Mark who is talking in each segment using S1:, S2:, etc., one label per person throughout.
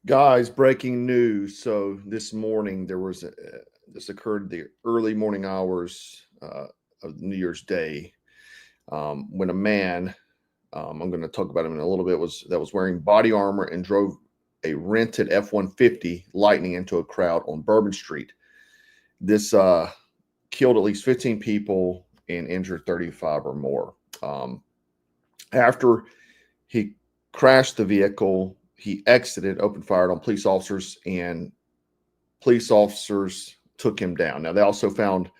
S1: Guys, breaking news. So this morning this occurred the early morning hours of New Year's Day when a man, I'm going to talk about him in a little bit, was wearing body armor and drove a rented F-150 Lightning into a crowd on Bourbon Street. This killed at least 15 people and injured 35 or more. After he crashed the vehicle, he exited, opened fire on police officers, and police officers took him down. Now, they also found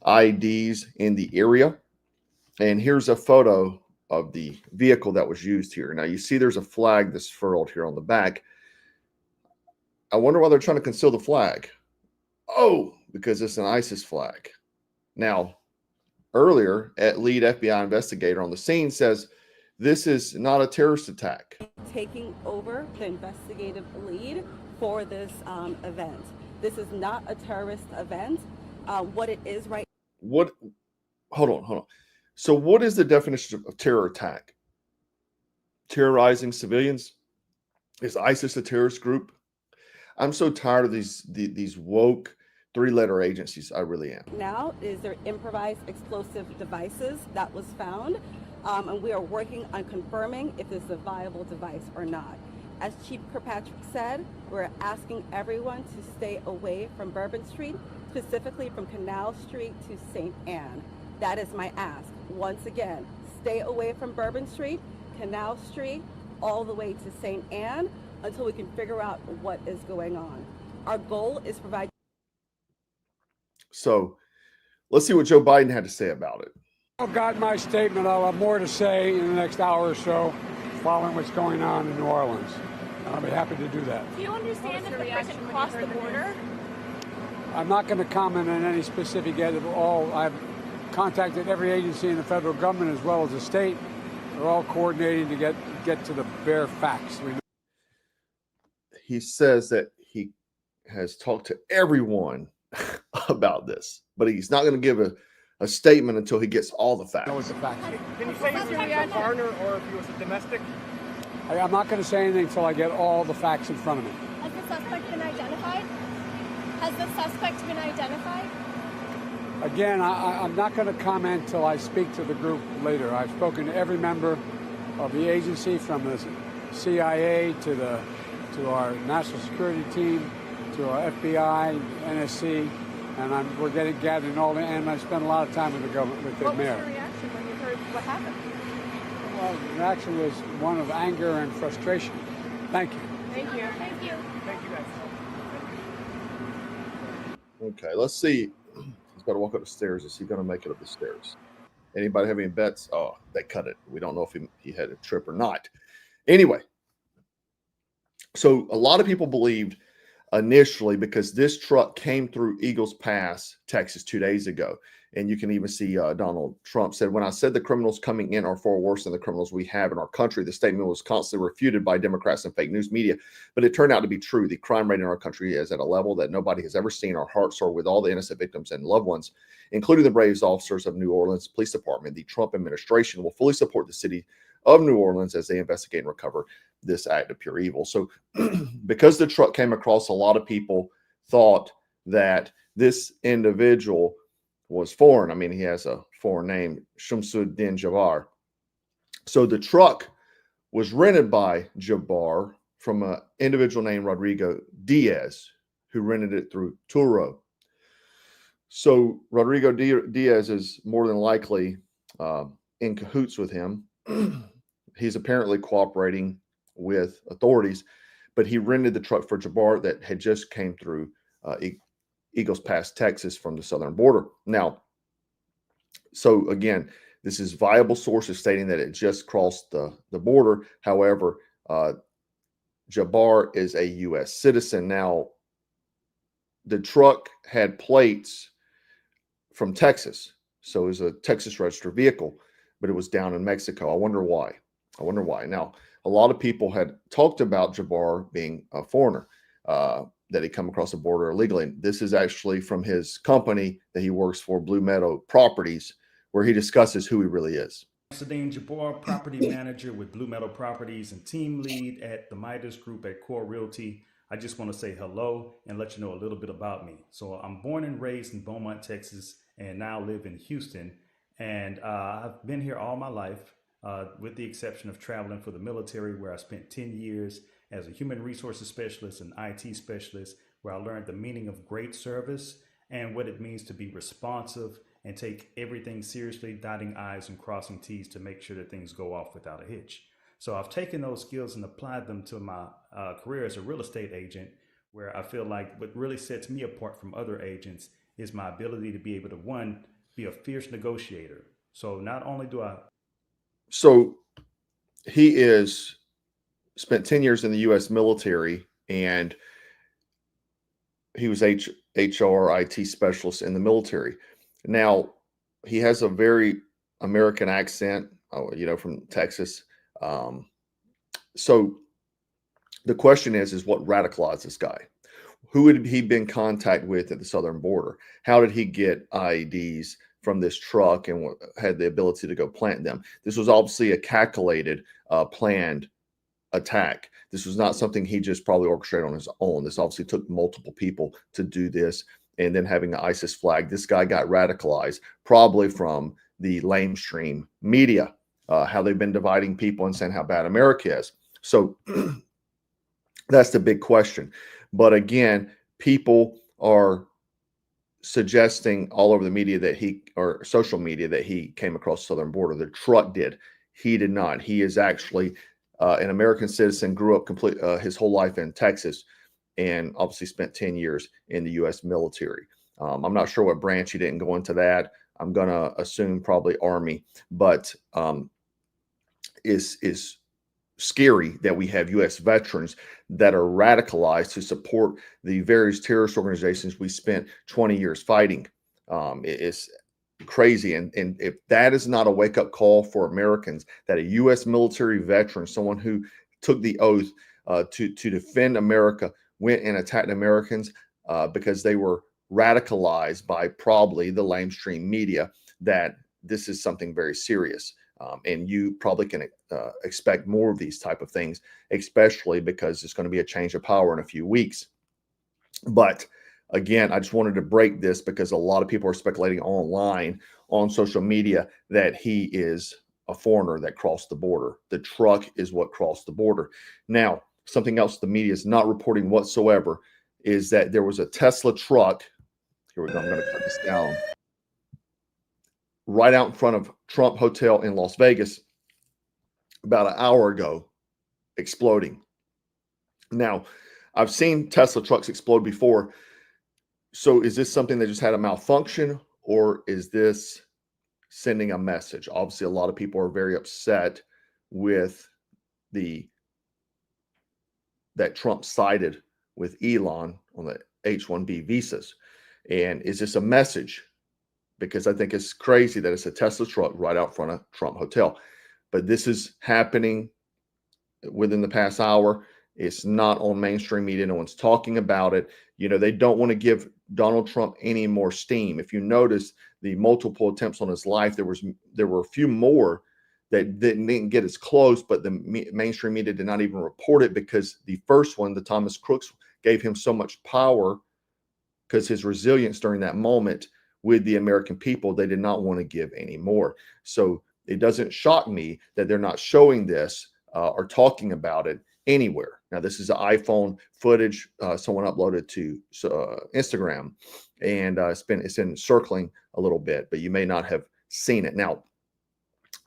S1: IEDs in the area. And here's a photo of the vehicle that was used here. Now, you see there's a flag that's furled here on the back. I wonder why they're trying to conceal the flag. Oh, because it's an ISIS flag. Now, earlier, lead FBI investigator on the scene says this is not a terrorist attack.
S2: Taking over the investigative lead for this event. This is not a terrorist event. What it is right.
S1: What? Hold on. So what is the definition of terror attack? Terrorizing civilians? Is ISIS a terrorist group? I'm so tired of these woke three-letter agencies. I really am.
S2: Now is there improvised explosive devices that was found, and we are working on confirming if this is a viable device or not. As Chief Kirkpatrick said, we're asking everyone to stay away from Bourbon Street, specifically from Canal Street to St. Anne. That is my ask. Once again, stay away from Bourbon Street, Canal Street, all the way to St. Anne until we can figure out what is going on. Our goal is to provide.
S1: So let's see what Joe Biden had to say about it.
S3: I've got my statement. I'll have more to say in the next hour or so following what's going on in New Orleans. I'll be happy to do that.
S4: Do you understand if the person crossed the border?
S3: I'm not going to comment on any specific at all. I've contacted every agency in the federal government as well as the state. They're all coordinating to get to the bare facts.
S1: He says that he has talked to everyone about this, but he's not going to give a statement until he gets all the facts.
S3: Know the facts.
S5: Can you say if you're a foreigner or if he was a domestic?
S3: I'm not going to say anything until I get all the facts in front of me.
S4: Has the suspect been identified?
S3: Again, I'm not going to comment until I speak to the group later. I've spoken to every member of the agency, from the CIA to our national security team, to our FBI, NSC, and we're gathering all the, and I spent a lot of time with the government, with the mayor.
S4: What was your reaction when you heard what happened?
S3: Well, the reaction was one of anger and frustration. Thank you.
S4: Thank you.
S5: Thank you, guys.
S1: Okay, let's see. He's got to walk up the stairs. Is he going to make it up the stairs? Anybody have any bets? Oh, they cut it. We don't know if he had a trip or not. Anyway, so a lot of people believed initially, because this truck came through Eagles Pass, Texas 2 days ago. And you can even see Donald Trump said, when I said the criminals coming in are far worse than the criminals we have in our country, the statement was constantly refuted by Democrats and fake news media. But it turned out to be true. The crime rate in our country is at a level that nobody has ever seen. Our hearts are with all the innocent victims and loved ones, including the brave officers of New Orleans Police Department. The Trump administration will fully support the city of New Orleans as they investigate and recover this act of pure evil. So because the truck came across, a lot of people thought that this individual was foreign. I mean, he has a foreign name, Shamsuddin Jabbar. So the truck was rented by Jabbar from an individual named Rodrigo Diaz, who rented it through Turo. So Rodrigo Diaz is more than likely in cahoots with him. He's apparently cooperating with authorities, but he rented the truck for Jabbar that had just came through Eagles Pass, Texas, from the southern border. Now, so again, this is viable sources stating that it just crossed the border. However, Jabbar is a U.S. citizen. Now, the truck had plates from Texas, so it was a Texas registered vehicle, but it was down in Mexico. I wonder why. Now, a lot of people had talked about Jabbar being a foreigner, that he come across the border illegally. This is actually from his company that he works for, Blue Meadow Properties, where he discusses who he really is.
S6: Sadine Jabbar, property manager with Blue Meadow Properties and team lead at the Midas Group at Core Realty. I just want to say hello and let you know a little bit about me. So I'm born and raised in Beaumont, Texas, and now live in Houston. And I've been here all my life, with the exception of traveling for the military, where I spent 10 years as a human resources specialist and IT specialist, where I learned the meaning of great service and what it means to be responsive and take everything seriously, dotting I's and crossing T's to make sure that things go off without a hitch. So I've taken those skills and applied them to my career as a real estate agent, where I feel like what really sets me apart from other agents is my ability to be able to, one, be a fierce negotiator. So not only do I...
S1: So he is spent 10 years in the U.S. military, and he was HR IT specialist in the military. Now, he has a very American accent, from Texas. So the question is what radicalized this guy? Who had he been in contact with at the southern border? How did he get IEDs from this truck and had the ability to go plant them? This was obviously a calculated, planned attack. This was not something he just probably orchestrated on his own. This obviously took multiple people to do this. And then having an ISIS flag, this guy got radicalized probably from the lamestream media, how they've been dividing people and saying how bad America is. So that's the big question. But again, people are suggesting all over the media or social media that he came across the southern border. The truck did. He did not. He is actually an American citizen, grew up his whole life in Texas, and obviously spent 10 years in the U.S. military. I'm not sure what branch. He didn't go into that. I'm going to assume probably Army, but is scary that we have U.S. veterans that are radicalized to support the various terrorist organizations we spent 20 years fighting. It's crazy. And if that is not a wake-up call for Americans, that a U.S. military veteran, someone who took the oath to defend America, went and attacked Americans because they were radicalized by probably the lamestream media, that this is something very serious. And you probably can expect more of these type of things, especially because it's going to be a change of power in a few weeks. But again, I just wanted to break this because a lot of people are speculating online on social media that he is a foreigner that crossed the border. The truck is what crossed the border. Now, something else the media is not reporting whatsoever is that there was a Tesla truck. Here we go. I'm going to cut this down. Right out in front of Trump Hotel in Las Vegas about an hour ago, exploding. Now, I've seen Tesla trucks explode before. So is this something that just had a malfunction, or is this sending a message? Obviously, a lot of people are very upset with that Trump sided with Elon on the H-1B visas. And is this a message? Because I think it's crazy that it's a Tesla truck right out front of Trump Hotel. But this is happening within the past hour. It's not on mainstream media. No one's talking about it. They don't want to give Donald Trump any more steam. If you notice the multiple attempts on his life, there were a few more that didn't get as close, but the mainstream media did not even report it because the first one, the Thomas Crooks, gave him so much power because his resilience during that moment with the American people, they did not want to give any more. So it doesn't shock me that they're not showing this or talking about it anywhere. Now, this is an iPhone footage someone uploaded to Instagram, and it's been circling a little bit, but you may not have seen it. Now,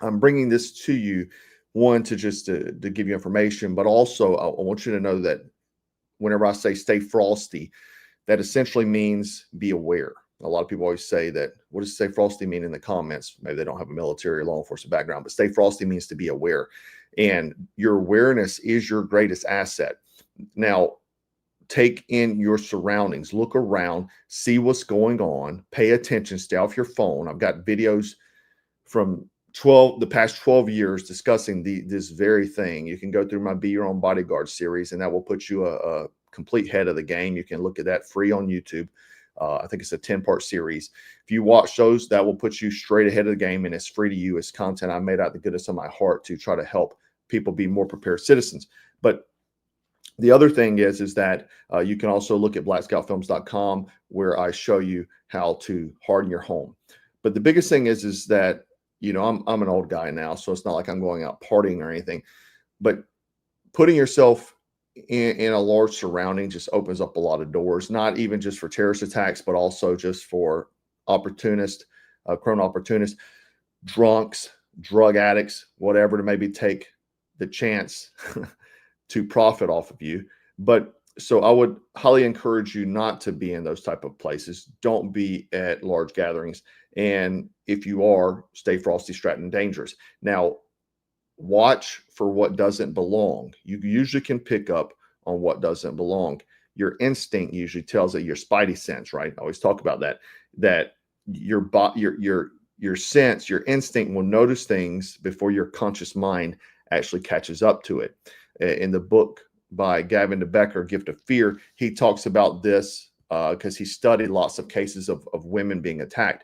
S1: I'm bringing this to you, one, to give you information, but also I want you to know that whenever I say stay frosty, that essentially means be aware. A lot of people always say that, what does stay frosty mean in the comments? Maybe they don't have a military or law enforcement background, but stay frosty means to be aware. And your awareness is your greatest asset. Now, take in your surroundings, look around, see what's going on, pay attention, stay off your phone. I've got videos from the past 12 years discussing this very thing. You can go through my Be Your Own Bodyguard series, and that will put you a complete head of the game. You can look at that free on YouTube. I think it's a 10-part series. If you watch those, that will put you straight ahead of the game, and it's free to you. It's content I made out of the goodness of my heart to try to help people be more prepared citizens. But the other thing is that you can also look at blackscoutfilms.com, where I show you how to harden your home. But the biggest thing is that, you know, I'm an old guy now, so it's not like I'm going out partying or anything, but putting yourself in a large surrounding just opens up a lot of doors, not even just for terrorist attacks, but also just for opportunists, criminal opportunists, drunks, drug addicts, whatever, to maybe take the chance to profit off of you. But so I would highly encourage you not to be in those type of places. Don't be at large gatherings. And if you are, stay frosty, strapped, and dangerous. Now, watch for what doesn't belong. You usually can pick up on what doesn't belong. Your instinct usually tells it, your spidey sense, right? I always talk about that your sense, your instinct will notice things before your conscious mind actually catches up to it. In the book by Gavin de Becker, Gift of Fear, he talks about this because he studied lots of cases of women being attacked.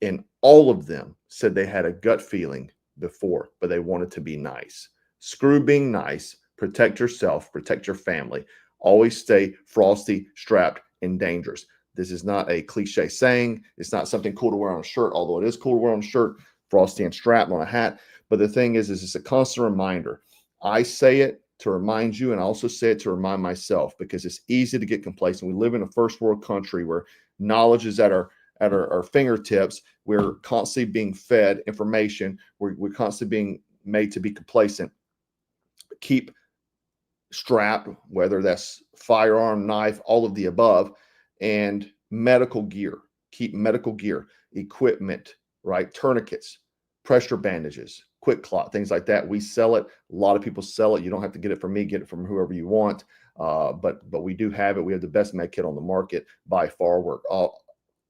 S1: And all of them said they had a gut feeling before, but they wanted to be nice. Screw being nice. Protect yourself, protect your family. Always stay frosty, strapped, and dangerous. This is not a cliche saying. It's not something cool to wear on a shirt, although it is cool to wear on a shirt, frosty and strapped on a hat. But the thing is it's a constant reminder. I say it to remind you, and I also say it to remind myself, because it's easy to get complacent. We live in a first world country where knowledge is at our fingertips. We're constantly being fed information. We're constantly being made to be complacent. Keep strapped, whether that's firearm, knife, all of the above, and medical gear. Keep medical gear, equipment, right? Tourniquets, pressure bandages, quick clot, things like that. We sell it. A lot of people sell it. You don't have to get it from me. Get it from whoever you want. But we do have it. We have the best med kit on the market by far. We're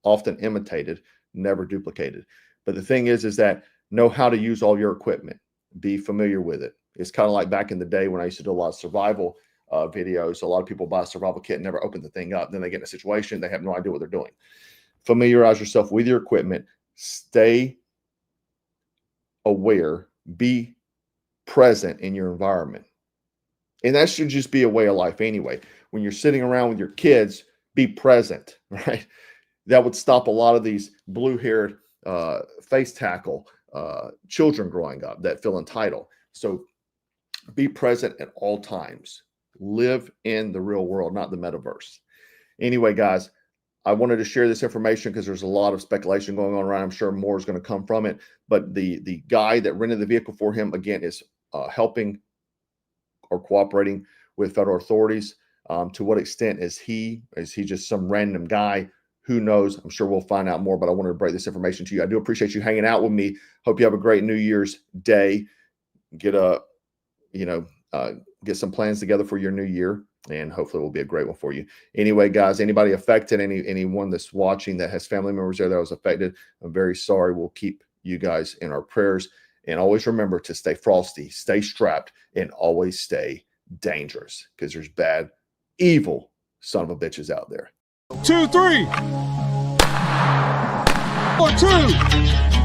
S1: often imitated, never duplicated. But the thing is that know how to use all your equipment. Be familiar with it. It's kind of like back in the day when I used to do a lot of survival videos. A lot of people buy a survival kit and never open the thing up. Then they get in a situation. They have no idea what they're doing. Familiarize yourself with your equipment. Stay aware. Be present in your environment. And that should just be a way of life anyway. When you're sitting around with your kids, be present, right? That would stop a lot of these blue-haired face tackle children growing up that feel entitled. So be present at all times. Live in the real world, not the metaverse. Anyway, guys, I wanted to share this information because there's a lot of speculation going on around. I'm sure more is going to come from it. But the guy that rented the vehicle for him, again, is helping or cooperating with federal authorities. To what extent is he just some random guy? Who knows? I'm sure we'll find out more, but I wanted to break this information to you. I do appreciate you hanging out with me. Hope you have a great New Year's Day. Get some plans together for your new year, and hopefully it will be a great one for you. Anyway, guys, anybody affected, anyone that's watching that has family members there that was affected, I'm very sorry. We'll keep you guys in our prayers. And always remember to stay frosty, stay strapped, and always stay dangerous, because there's bad, evil son of a bitches out there.
S3: 2, 3. 4, 2.